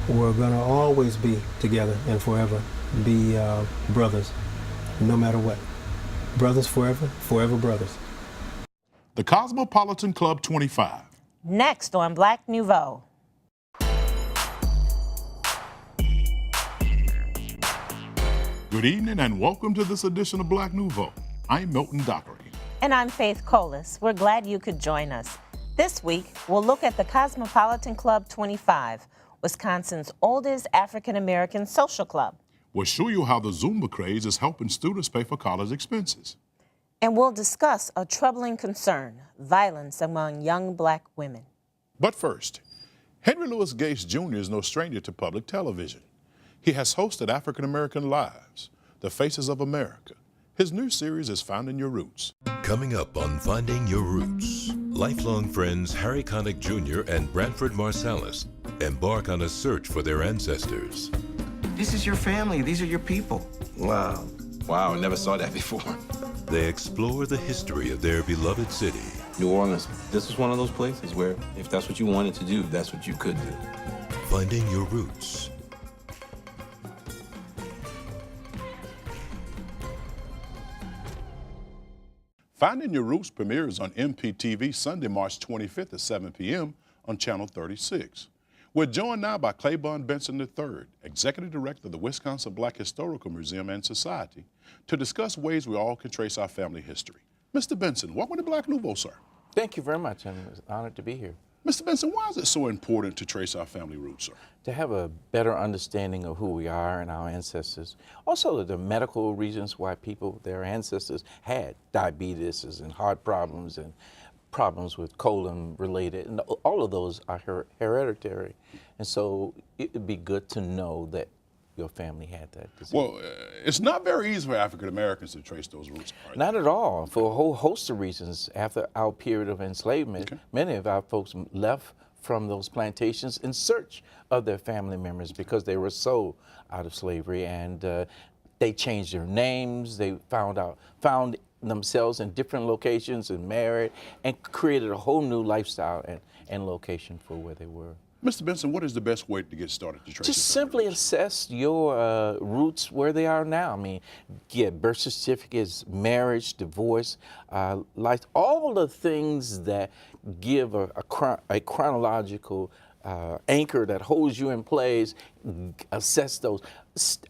We're going to always be together and forever be brothers, no matter what. Brothers forever, forever brothers. The Cosmopolitan Club 25. Next on Black Nouveau. Good evening and welcome to this edition of Black Nouveau. I'm Milton Dockery. And I'm Faithe Colas. We're glad you could join us. This week, we'll look at the Cosmopolitan Club 25, Wisconsin's oldest African-American social club. We'll show you how the Zumba craze is helping students pay for college expenses. And we'll discuss a troubling concern, violence among young Black women. But first, Henry Louis Gates Jr. is no stranger to public television. He has hosted African American Lives, The Faces of America. His new series is Finding Your Roots. Coming up on Finding Your Roots, lifelong friends Harry Connick Jr. and Branford Marsalis embark on a search for their ancestors. This is your family. These are your people. Wow. Wow, I never saw that before. They explore the history of their beloved city. New Orleans, this is one of those places where if that's what you wanted to do, that's what you could do. Finding Your Roots. Finding Your Roots premieres on MPTV Sunday, March 25th at 7 p.m. on Channel 36. We're joined now by Claiborne Benson III, Executive Director of the Wisconsin Black Historical Museum and Society, to discuss ways we all can trace our family history. Mr. Benson, welcome to Black Nouveau, sir. Thank you very much. I'm honored to be here. Mr. Benson, why is it so important to trace our family roots, sir? To have a better understanding of who we are and our ancestors. Also, the medical reasons why their ancestors had diabetes and heart problems and problems with colon related, and all of those are hereditary. And so it would be good to know that your family had that disease. Well, it's not very easy for African Americans to trace those roots. Right? Not at all, for a whole host of reasons. After our period of enslavement, many of our folks left from those plantations in search of their family members because they were so out of slavery, and they changed their names. They found themselves in different locations and married, and created a whole new lifestyle and location for where they were. Mr. Benson, what is the best way to get started to trace? Just simply assess your roots where they are now. I mean, get birth certificates, marriage, divorce, life, all the things that give a chronological anchor that holds you in place. Assess those.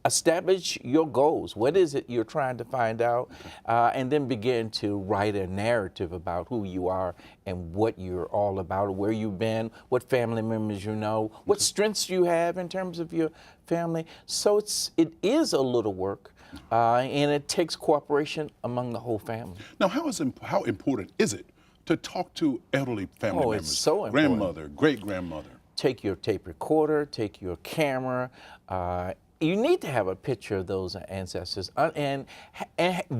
Establish your goals. What is it you're trying to find out? And then begin to write a narrative about who you are and what you're all about, where you've been, what family members you know, what strengths you have in terms of your family. So it is a little work, and it takes cooperation among the whole family. Now, how important is it to talk to elderly family members? It's so important. Grandmother, great-grandmother. Take your tape recorder, take your camera. You need to have a picture of those ancestors and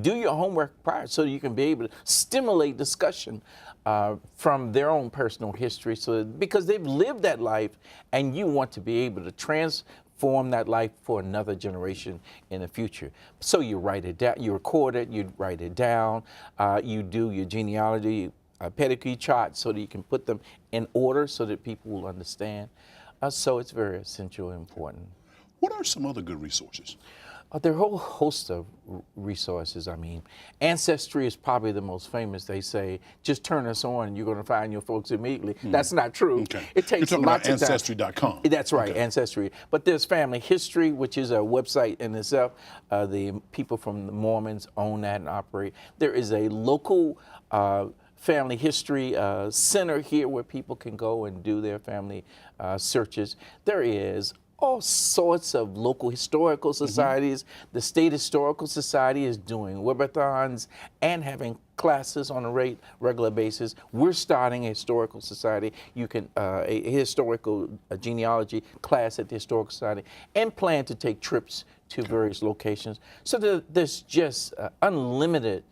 do your homework prior so you can be able to stimulate discussion from their own personal history, because they've lived that life and you want to be able to transform that life for another generation in the future. So you write it down, you record it, you write it down, you do your genealogy, pedigree charts so that you can put them in order so that people will understand. So it's very essential and important. What are some other good resources? There are a whole host of resources. I mean, Ancestry is probably the most famous. They say, just turn us on and you're going to find your folks immediately. That's not true. Okay. It takes You're talking lots about of Ancestry.com. That's right, okay. Ancestry. But there's Family History, which is a website in itself. The people from the Mormons own that and operate. There is a local family history center here where people can go and do their family searches. There is all sorts of local historical societies. The State Historical Society is doing webathons and having classes on a regular basis. We're starting a historical society. You can a historical genealogy class at the Historical Society, and plan to take trips to various locations. So there's just unlimited.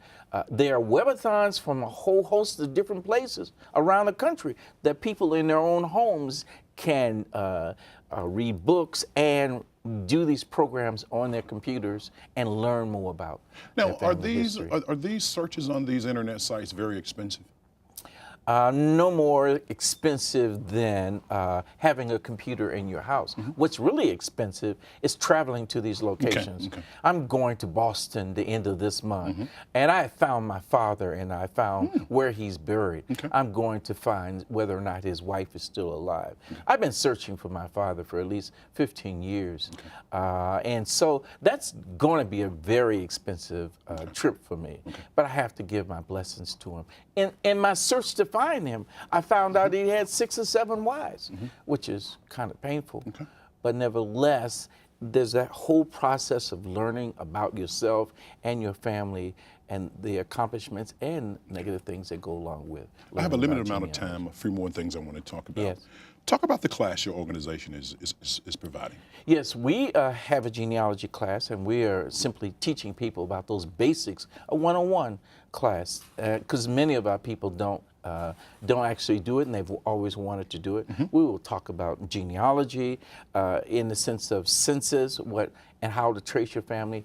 There are webathons from a whole host of different places around the country that people in their own homes can read books and do these programs on their computers and learn more about. Now, are these searches on these internet sites very expensive? No more expensive than having a computer in your house. What's really expensive is traveling to these locations. Okay. I'm going to Boston the end of this month, and I found my father, and I found where he's buried. I'm going to find whether or not his wife is still alive. I've been searching for my father for at least 15 years, and so that's going to be a very expensive trip for me. But I have to give my blessings to him. In my search to find him, I found out he had 6 or 7 wives, which is kind of painful. But nevertheless, there's that whole process of learning about yourself and your family and the accomplishments and negative things that go along with. I have a limited amount of time, a few more things I want to talk about. Yes. Talk about the class your organization is providing. Yes, we have a genealogy class, and we are simply teaching people about those basics, a one-on-one class, because many of our people don't actually do it, and they've always wanted to do it. We will talk about genealogy in the sense of census, and how to trace your family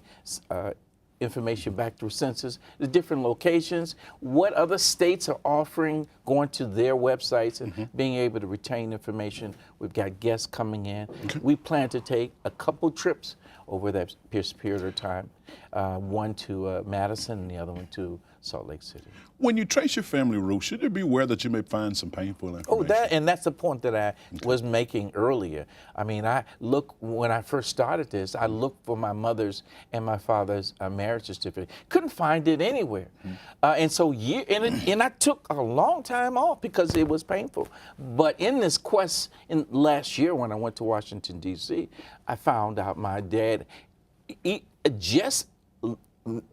information back through census, the different locations, what other states are offering, going to their websites and being able to retain information. We've got guests coming in. We plan to take a couple trips over that period of time, one to Madison and the other one to Salt Lake City. When you trace your family roots, should you be aware that you may find some painful information? And that's the point that I was making earlier. I mean, when I first started this, I looked for my mother's and my father's marriage certificate. Couldn't find it anywhere. And so, and I took a long time off because it was painful. But in this quest, last year when I went to Washington, D.C., I found out my dad just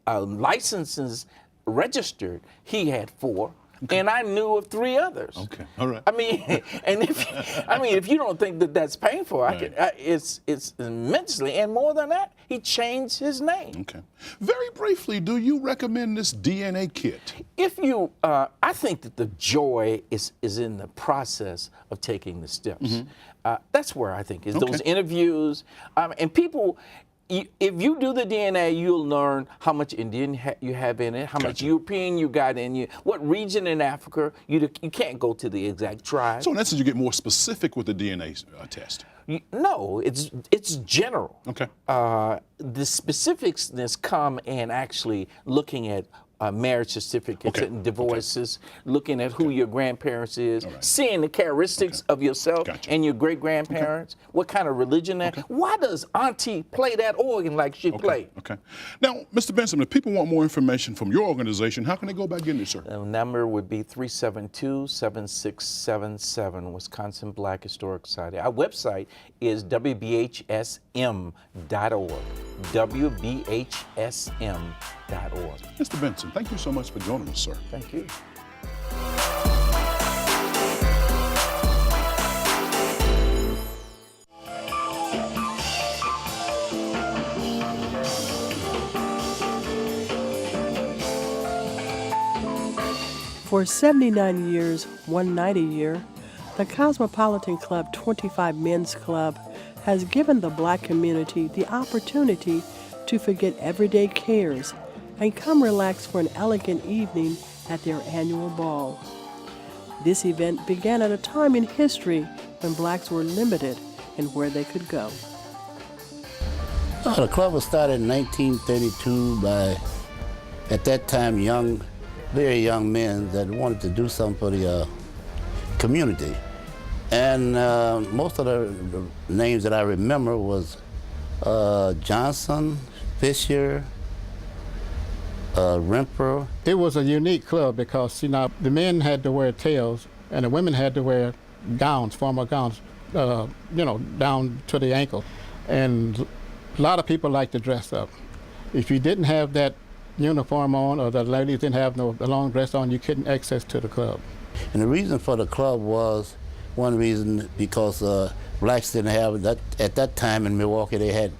licenses registered, he had 4, and I knew of 3 others. Okay, all right. I mean, and if you don't think that that's painful, it's immensely, and more than that, he changed his name. Okay. Very briefly, do you recommend this DNA kit? If you, I think that the joy is in the process of taking the steps. That's where I think is those interviews, and people. If you do the DNA, you'll learn how much Indian you have in it, how much European you got in you, what region in Africa. You can't go to the exact tribe. So in essence, you get more specific with the DNA test. No, it's general. Okay. The specificsness come in actually looking at marriage certificates and divorces, looking at who your grandparents is, seeing the characteristics of yourself and your great-grandparents, what kind of religion that. Why does Auntie play that organ like she played? Okay. Now, Mr. Benson, if people want more information from your organization, how can they go about getting it, sir? The number would be 372-7677, Wisconsin Black Historic Society. Our website is wbhsm.org, wbhsm.org. Mr. Benson, thank you so much for joining us, sir. Thank you. For 79 years, one night a year, the Cosmopolitan Club 25 Men's Club has given the Black community the opportunity to forget everyday cares and come relax for an elegant evening at their annual ball. This event began at a time in history when Blacks were limited in where they could go. The club was started in 1932 by, at that time, very young men that wanted to do something for the community. And most of the names that I remember was Johnson, Fisher, Rimper. It was a unique club because, you know, the men had to wear tails and the women had to wear gowns, formal gowns, you know, down to the ankle. And a lot of people like to dress up. If you didn't have that uniform on, or the ladies didn't have the long dress on, you couldn't access to the club. And the reason for the club was, one reason, because Blacks didn't have, at that time in Milwaukee, they had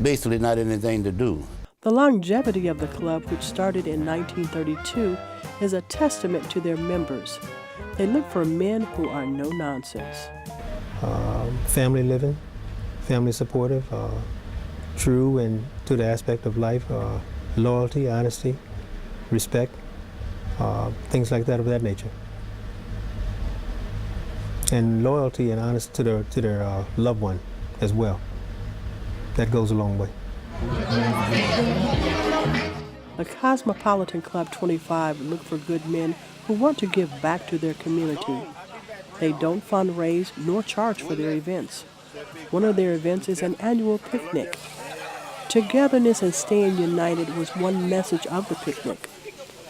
basically not anything to do. The longevity of the club, which started in 1932, is a testament to their members. They look for men who are no nonsense. Family living, family supportive, true and to the aspect of life, loyalty, honesty, respect, things like that of that nature. and loyalty and honesty to their loved one as well. That goes a long way. The Cosmopolitan Club 25 look for good men who want to give back to their community. They don't fundraise nor charge for their events. One of their events is an annual picnic. Togetherness and staying united was one message of the picnic.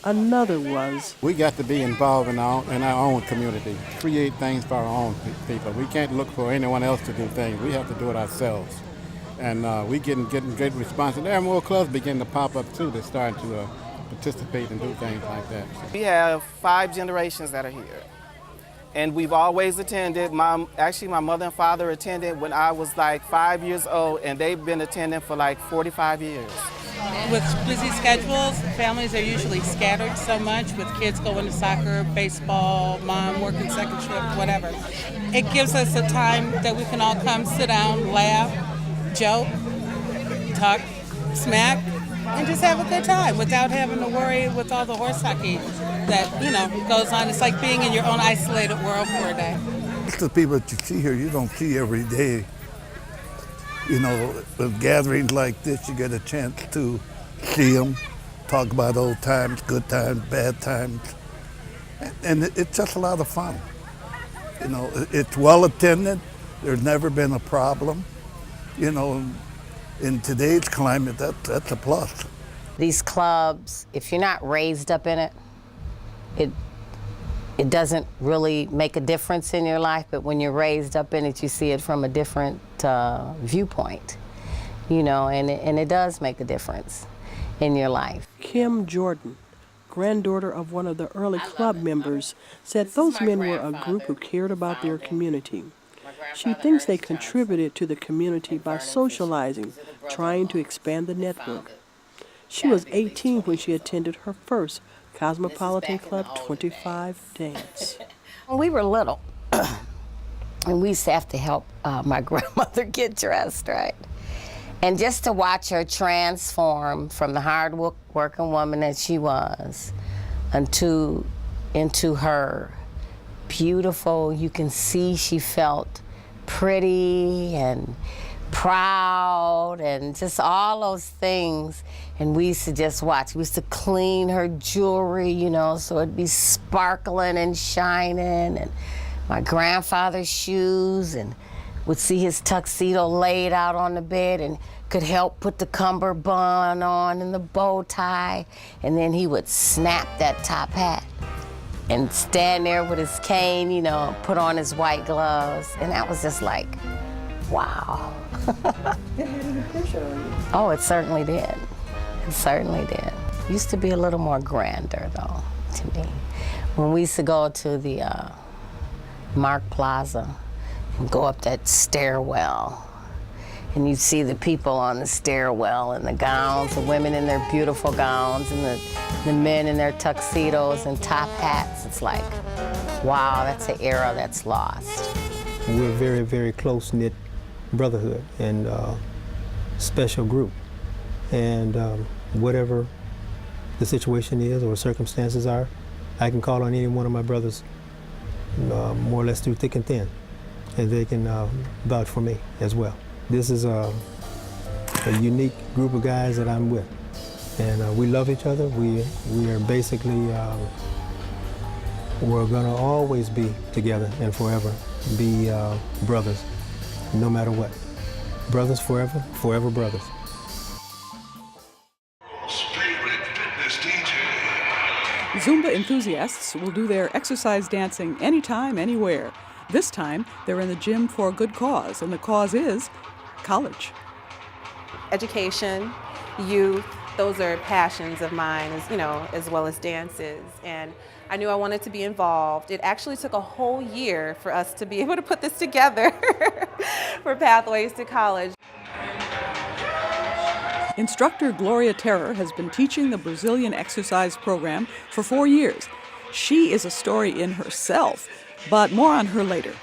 Another was, we got to be involved in our own community, create things for our own people. We can't look for anyone else to do things. We have to do it ourselves. And we getting great response. And there are more clubs begin to pop up too. They're starting to participate and do things like that. We have 5 generations that are here. And we've always attended. My mother and father attended when I was like 5 years old, and they've been attending for like 45 years. With busy schedules, families are usually scattered so much with kids going to soccer, baseball, mom working second shift, whatever. It gives us a time that we can all come, sit down, laugh, joke, talk, smack, and just have a good time without having to worry with all the horse hockey that, goes on. It's like being in your own isolated world for a day. The people that you see here, you don't see every day. With gatherings like this, you get a chance to see them, talk about old times, good times, bad times. And it's just a lot of fun. It's well attended. There's never been a problem. In today's climate, that's a plus. These clubs, if you're not raised up in it, it doesn't really make a difference in your life, but when you're raised up in it, you see it from a different viewpoint, and it does make a difference in your life. Kim Jordan, granddaughter of one of the early club members, said those men were a group who cared about their community. She thinks they contributed to the community by socializing, trying to expand the network. She was 18 when she attended her first Cosmopolitan Club 25 dance. When we were little, and we used to have to help my grandmother get dressed, right? And just to watch her transform from the hard-working woman that she was into her beautiful, you can see she felt pretty and proud and just all those things. And we used to just watch. We used to clean her jewelry, so it'd be sparkling and shining, and my grandfather's shoes, and would see his tuxedo laid out on the bed and could help put the cummerbund on and the bow tie, and then he would snap that top hat and stand there with his cane, put on his white gloves, and that was just like, wow. It had an impression on you. Oh, it certainly did. It certainly did. Used to be a little more grander, though, to me. When we used to go to the Mark Plaza and go up that stairwell, and you'd see the people on the stairwell in the gowns, the women in their beautiful gowns, and the men in their tuxedos and top hats. It's like, wow, that's an era that's lost. We're a very, very close-knit brotherhood and special group. And whatever the situation is or circumstances are, I can call on any one of my brothers more or less through thick and thin, and they can vouch for me as well. This is a unique group of guys that I'm with, and we love each other. We are basically, we're gonna always be together and forever be brothers, no matter what. Brothers forever, forever brothers. Zumba enthusiasts will do their exercise dancing anytime, anywhere. This time, they're in the gym for a good cause, and the cause is college. Education, youth, those are passions of mine, as well as dances. And I knew I wanted to be involved. It actually took a whole year for us to be able to put this together for Pathways to College. Instructor Gloria Terror has been teaching the Brazilian exercise program for 4 years. She is a story in herself, but more on her later.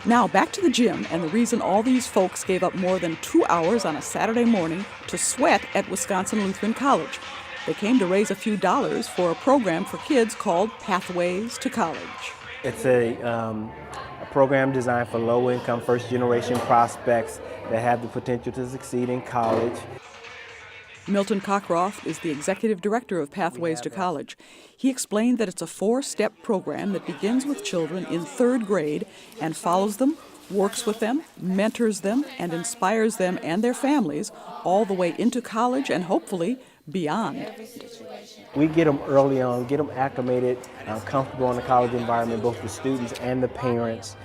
Now back to the gym and the reason all these folks gave up more than 2 hours on a Saturday morning to sweat at Wisconsin Lutheran College. They came to raise a few dollars for a program for kids called Pathways to College. It's a program designed for low-income, first-generation prospects that have the potential to succeed in college. Milton Cockcroft is the executive director of Pathways to College. He explained that it's a 4-step program that begins with children in 3rd grade and follows them, works with them, mentors them, and inspires them and their families all the way into college and hopefully beyond. We get them early on, get them acclimated, comfortable in the college environment, both the students and the parents.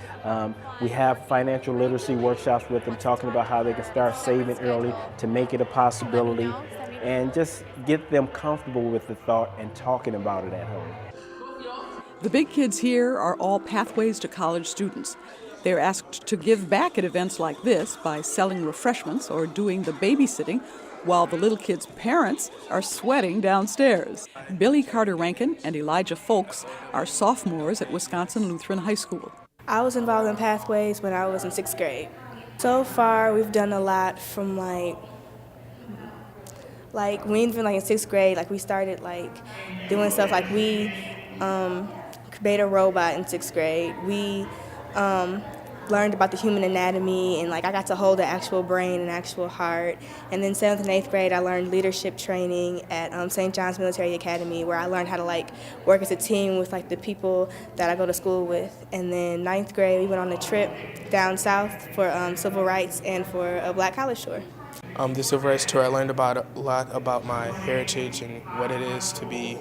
We have financial literacy workshops with them, talking about how they can start saving early to make it a possibility, and just get them comfortable with the thought and talking about it at home. The big kids here are all Pathways to College students. They're asked to give back at events like this by selling refreshments or doing the babysitting, while the little kids' parents are sweating downstairs. Billy Carter Rankin and Elijah Folks are sophomores at Wisconsin Lutheran High School. I was involved in Pathways when I was in 6th grade. So far, we've done a lot from like we even in 6th grade, we started doing stuff we made a robot in 6th grade. We learned about the human anatomy, and I got to hold the actual brain and actual heart. And then 7th and 8th grade, I learned leadership training at St. John's Military Academy, where I learned how to work as a team with the people that I go to school with. And then 9th grade, we went on a trip down south for civil rights and for a Black College tour. The civil rights tour, I learned a lot about my heritage and what it is to be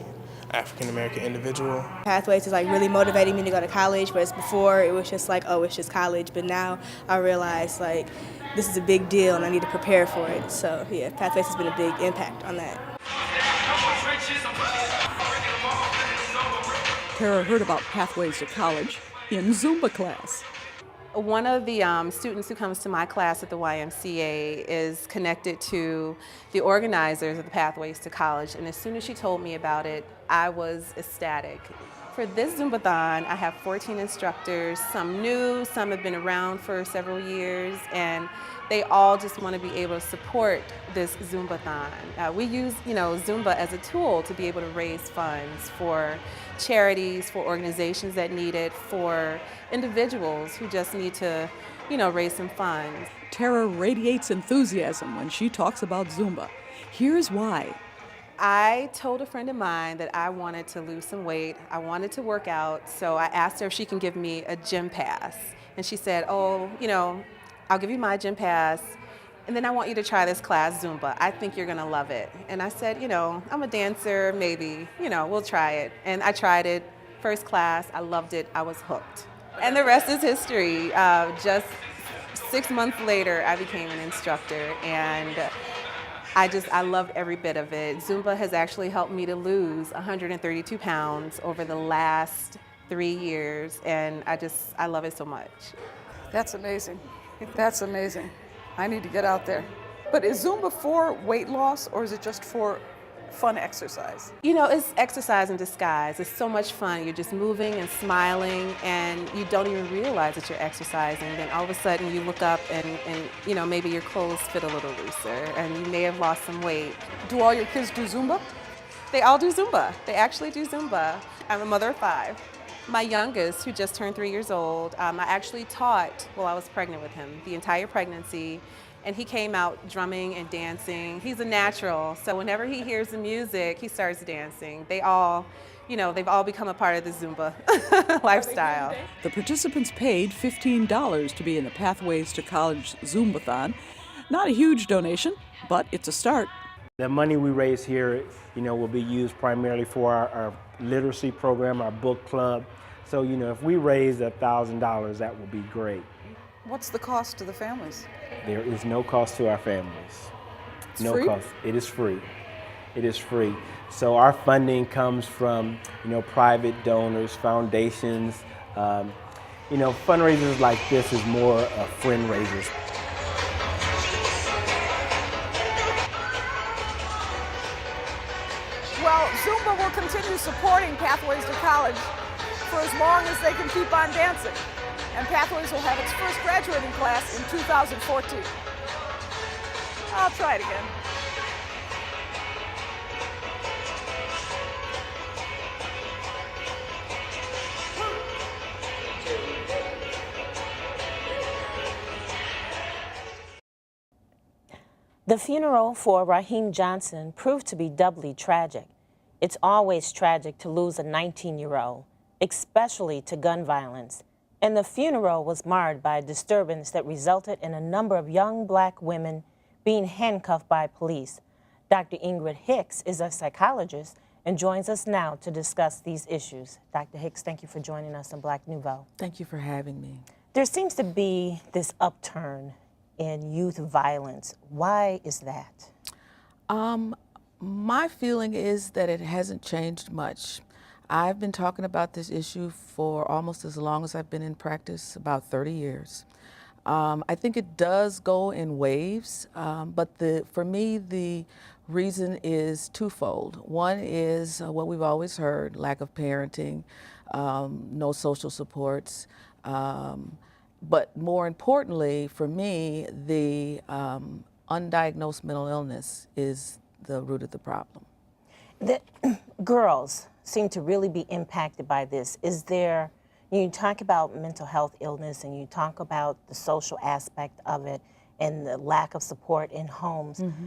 African-American individual. Pathways is really motivating me to go to college, whereas before it was just oh, it's just college. But now I realize this is a big deal and I need to prepare for it. So yeah, Pathways has been a big impact on that. Tara heard about Pathways to College in Zumba class. One of the students who comes to my class at the YMCA is connected to the organizers of the Pathways to College, and as soon as she told me about it, I was ecstatic. For this Zumbathon, I have 14 instructors, some new, some have been around for several years, and they all just want to be able to support this Zumbathon. We use, Zumba as a tool to be able to raise funds for charities, for organizations that need it, for individuals who just need to, raise some funds. Tara radiates enthusiasm when she talks about Zumba. Here's why. I told a friend of mine that I wanted to lose some weight. I wanted to work out, so I asked her if she can give me a gym pass. And she said, oh, I'll give you my gym pass, and then I want you to try this class, Zumba. I think you're gonna love it. And I said, I'm a dancer, maybe, we'll try it. And I tried it, first class, I loved it, I was hooked. And the rest is history. Just 6 months later, I became an instructor, and I loved every bit of it. Zumba has actually helped me to lose 132 pounds over the last 3 years, and I love it so much. That's amazing. That's amazing. I need to get out there. But is Zumba for weight loss, or is it just for fun exercise? It's exercise in disguise. It's so much fun. You're just moving and smiling, and you don't even realize that you're exercising. Then all of a sudden you look up and maybe your clothes fit a little looser, and you may have lost some weight. Do all your kids do Zumba? They all do Zumba. They actually do Zumba. I'm a mother of 5. My youngest, who just turned 3 years old, I actually taught while I was pregnant with him, the entire pregnancy, and he came out drumming and dancing. He's a natural, so whenever he hears the music, he starts dancing. They all, they've all become a part of the Zumba lifestyle. The participants paid $15 to be in the Pathways to College Zumbathon. Not a huge donation, but it's a start. The money we raise here, will be used primarily for our literacy program, our book club. So, if we raise $1,000, that would be great. What's the cost to the families? There is no cost to our families. It's no free? cost. It is free. It is free. So our funding comes from, private donors, foundations. Fundraisers like this is more of friend raisers. Well, Zumba will continue supporting Pathways to College for as long as they can keep on dancing. And Pathways will have its first graduating class in 2014. I'll try it again. The funeral for Raheem Johnson proved to be doubly tragic. It's always tragic to lose a 19-year-old, especially to gun violence. And the funeral was marred by a disturbance that resulted in a number of young black women being handcuffed by police. Dr. Ingrid Hicks is a psychologist and joins us now to discuss these issues. Dr. Hicks, thank you for joining us on Black Nouveau. Thank you for having me. There seems to be this upturn in youth violence. Why is that? My feeling is that it hasn't changed much. I've been talking about this issue for almost as long as I've been in practice, about 30 years. I think it does go in waves, but for me, the reason is twofold. One is what we've always heard, lack of parenting, no social supports, but more importantly, for me, the undiagnosed mental illness is the root of the problem. The girls seem to really be impacted by this. Is there, you talk about mental health illness and you talk about the social aspect of it and the lack of support in homes. Mm-hmm.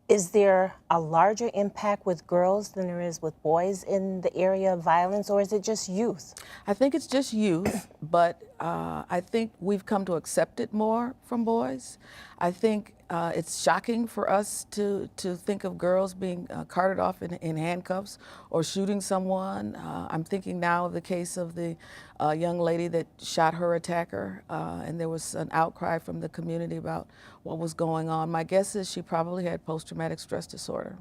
Is there a larger impact with girls than there is with boys in the area of violence, or is it just youth? I think it's just youth, but I think we've come to accept it more from boys. I think it's shocking for us to think of girls being carted off in handcuffs or shooting someone. I'm thinking now of the case of the young lady that shot her attacker, and there was an outcry from the community about what was going on. My guess is she probably had post-traumatic stress disorder.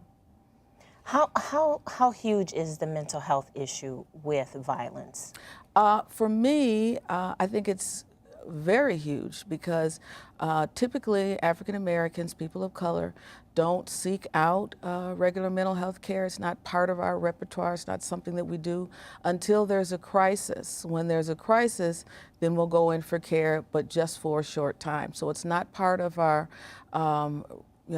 How huge is the mental health issue with violence? For me, I think it's very huge because typically African Americans, people of color, don't seek out regular mental health care. It's not part of our repertoire. It's not something that we do until there's a crisis. When there's a crisis, then we'll go in for care, but just for a short time. So it's not part of our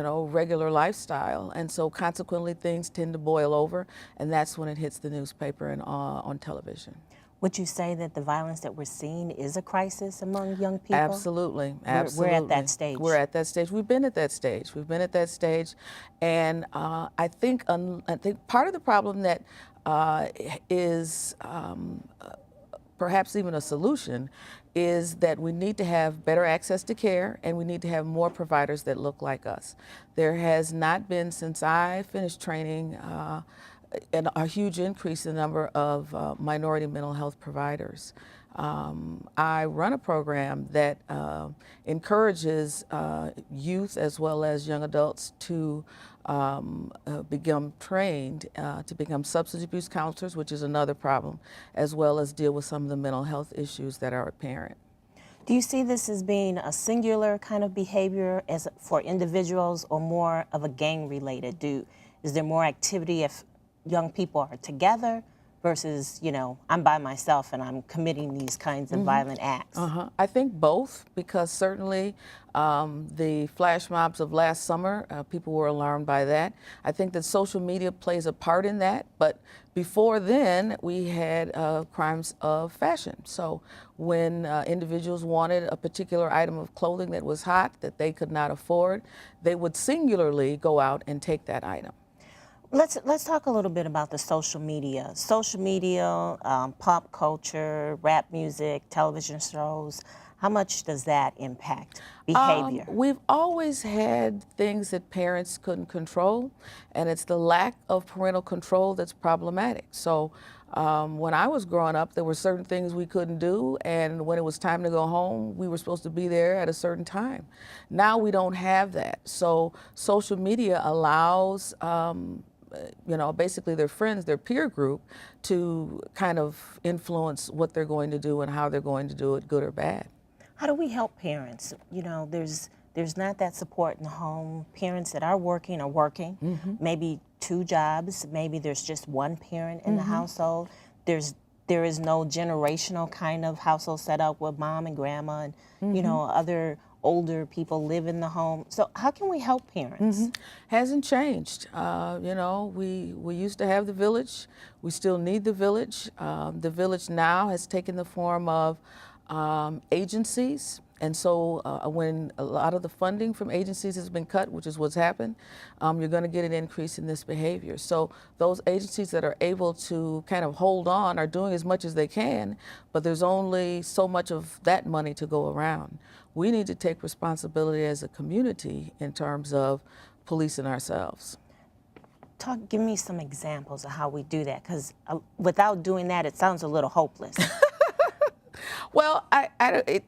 regular lifestyle, and so consequently things tend to boil over, and that's when it hits the newspaper and on television. Would you say that the violence that we're seeing is a crisis among young people? Absolutely, absolutely. We're at that stage. We're at that stage. We've been at that stage. We've been at that stage, and I think part of the problem that is perhaps even a solution is that we need to have better access to care, and we need to have more providers that look like us. There has not been, since I finished training, a huge increase in the number of minority mental health providers. I run a program that encourages youth as well as young adults to become trained to become substance abuse counselors, which is another problem, as well as deal with some of the mental health issues that are apparent. Do you see this as being a singular kind of behavior for individuals, or more of a gang-related? Is there more activity if young people are together versus, I'm by myself and I'm committing these kinds of violent acts? I think both, because certainly the flash mobs of last summer, people were alarmed by that. I think that social media plays a part in that, but before then we had crimes of fashion. So when individuals wanted a particular item of clothing that was hot, that they could not afford, they would singularly go out and take that item. Let's talk a little bit about the social media. Social media, pop culture, rap music, television shows. How much does that impact behavior? We've always had things that parents couldn't control, and it's the lack of parental control that's problematic. So when I was growing up, there were certain things we couldn't do, and when it was time to go home, we were supposed to be there at a certain time. Now we don't have that. So social media allows basically their friends, their peer group, to kind of influence what they're going to do and how they're going to do it, good or bad. How do we help parents? There's not that support in the home. Parents that are working, maybe 2 jobs, maybe there's just one parent in the household. There is no generational kind of household set up with mom and grandma and other older people live in the home. So how can we help parents? Hasn't changed. We used to have the village. We still need the village. The village now has taken the form of agencies And so when a lot of the funding from agencies has been cut, which is what's happened, you're going to get an increase in this behavior. So those agencies that are able to kind of hold on are doing as much as they can, but there's only so much of that money to go around. We need to take responsibility as a community in terms of policing ourselves. Give me some examples of how we do that, because without doing that, it sounds a little hopeless. Well,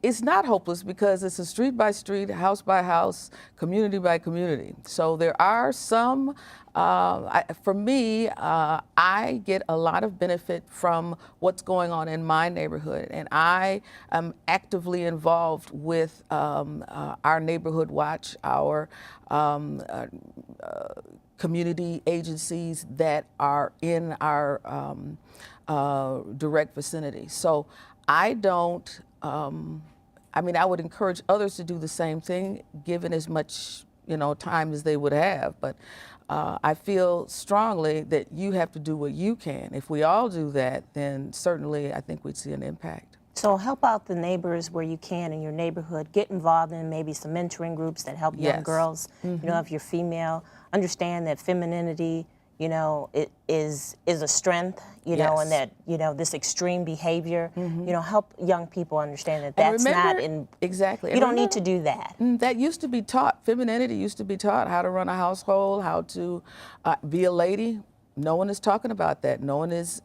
it's not hopeless because it's a street by street, house by house, community by community. So there are some, for me, I get a lot of benefit from what's going on in my neighborhood, and I am actively involved with our Neighborhood Watch, our community agencies that are in our direct vicinity. So I don't, I mean, I would encourage others to do the same thing, given as much, time as they would have. But I feel strongly that you have to do what you can. If we all do that, then certainly I think we'd see an impact. So help out the neighbors where you can in your neighborhood. Get involved in maybe some mentoring groups that help young girls. If you're female, understand that femininity, it is a strength, and that, this extreme behavior, help young people understand that that's not in... Exactly. You don't need to do that. That used to be taught. Femininity used to be taught, how to run a household, how to be a lady. No one is talking about that. No one is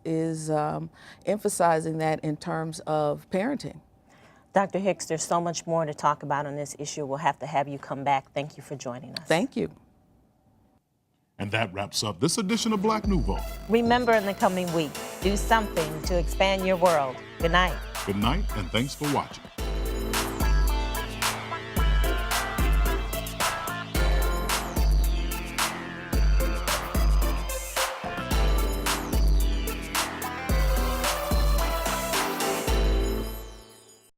emphasizing that in terms of parenting. Dr. Hicks, there's so much more to talk about on this issue. We'll have to have you come back. Thank you for joining us. Thank you. And that wraps up this edition of Black Nouveau. Remember, in the coming week, do something to expand your world. Good night. Good night, and thanks for watching.